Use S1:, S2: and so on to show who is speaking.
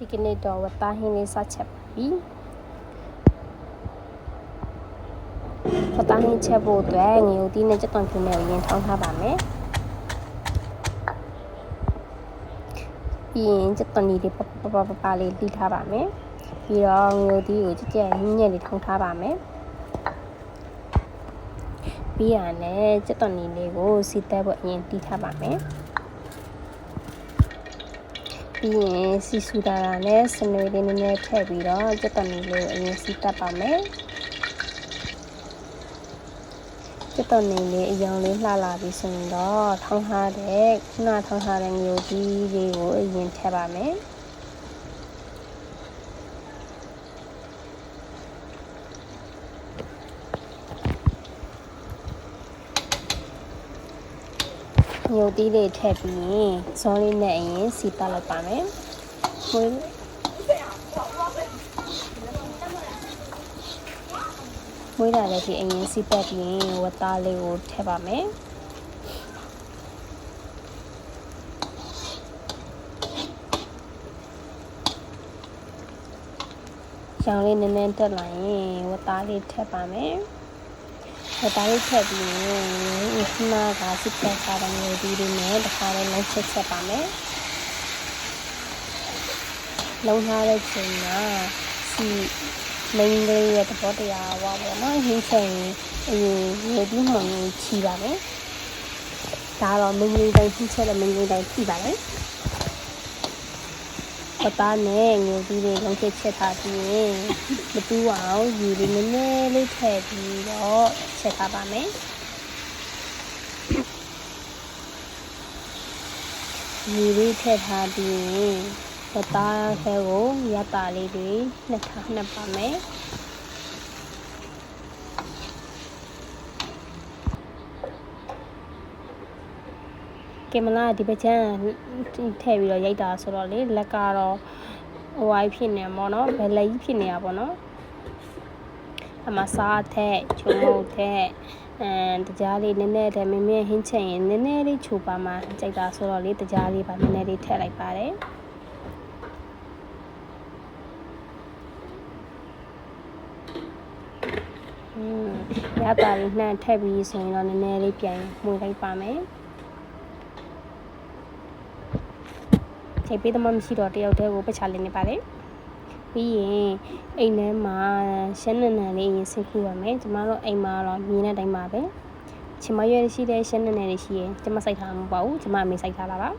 S1: ဒီကနေ့တော့ဝတ်သားဟင်းလေးစချက်ပြီးဝတ်သားဟင်းချက်ဖို့အတွက်ငရုတ်သီးနဲ့ကြက်သွန်ဖြူနဲ့အရင်ထောင်းထားပါမယ်ပြီးရင်ကြက်သွန်လေးတွေပလေးလှီးထားပါမယ်ပြီးတော့ငရုတ်သီးကိုကြက်ကြက်ညက်လေးထောင်းထားပါမယ်ပြီးရင်လည်းကြက်သွန်လေးကိုစီတက်ဖို့အရင်တီးထားပါမယ်ပြီးရင်စီဆူတာနဲ့စနွေလေးနည်းနည်းထည့်ပြီးတော့ကြက်သွန်လေးကိုအရင်စီတက်ပါမယ်ကြက်သွန်လေးအယောင်လေးလှလာပြီးဆိုရင်တော့ထောင်းထားတဲ့ခုနထောင်းထားတဲ့ငရုတ်သီးလေးကိုအရင်ထည့်ပါမယ်ငရုတ်သီးလေးထည့်ပြီးရင်ဇောလေးနဲ့အရင်စီတက်လိုက်ပါမယ်မွေးလာတဲ့ဒီအရင်စီတက်ပြီးရင်ဝတ်သားလေးကိုထည့်ပါမယ်ရောင်လေးနည်းနည်းတက်လာရင်ဝတ်သားလေးထည့်ပါမယ်ဝတ်သားလေးထည့်ပြီးရင်ခုနကစီတက်စားတဲ့မျိုးဒီလေးနဲ့တစ်ခါလေးလုံးချက်ပါမယ်လုံးထားတဲ့ချိန်မှာစီမင်းလေးရဲ့သဘောတရားပါပေါ့နော်ဟင်းချိန်အရင်ရေပြီးမှချီပါမယ်ဒါတော့မင်းလေးတိုင်းဖြည့်ချက်တဲ့မင်းလေးတိုင်းဖြည့်ပါမယ်ပသားနဲ့ငိုပြီးလေးလုံးချက်ထားပြီးရင်မတူအောင်ရေလေးနည်းနည်းလေးထည့်ပြီးတော့ချက်ထားပါမယ်ရေလေးထည့်ထားပြီးရင်ပသားခဲကိုရတာလေးတွေနှစ်ပါမယ်ကင်မရာဒီပချမ်းထည့်ပြီးတော့ရိုက်တာဆိုတော့လေလက်ကတော့ဟိုအဖြစ်နေပေါ့နော်ဘယ်လက်ကြီးဖြစ်နေတာပေါ့နော်အမစားထက်ချုံမုတ်ထက်တကြားလေးနည်းနည်းတည်းမင်းဟင်းချက်ရင်နည်းနည်းလေးချိုပါမှကြိုက်တာဆိုတော့လေတကြားလေးပါနည်းနည်းလေးထည့်လိုက်ပါတယ်ရတာလေးနှံ့ထည့်ပြီးဆိုရင်တော့နည်းနည်းလေးပြန်မှုလိုက်ပါမယ်ချိန်ပေးသမမရှိတော့တယောက်တည်းကိုပချလေးနေပါလေပြီးရင်အိမ်ထဲမှာရှမ်းနံလေးရင်ဆင်ခူရမယ်ကျမတို့အိမ်မှာတော့မြင်းတဲ့တိုင်းပါပဲချင်မရွယ်ရှိတဲ့ရှမ်းနံလေးရှိရင်ကျမစိုက်ထားမှာမဟုတ်ပါဘူးကျမအမေစိုက်ထားတာပါ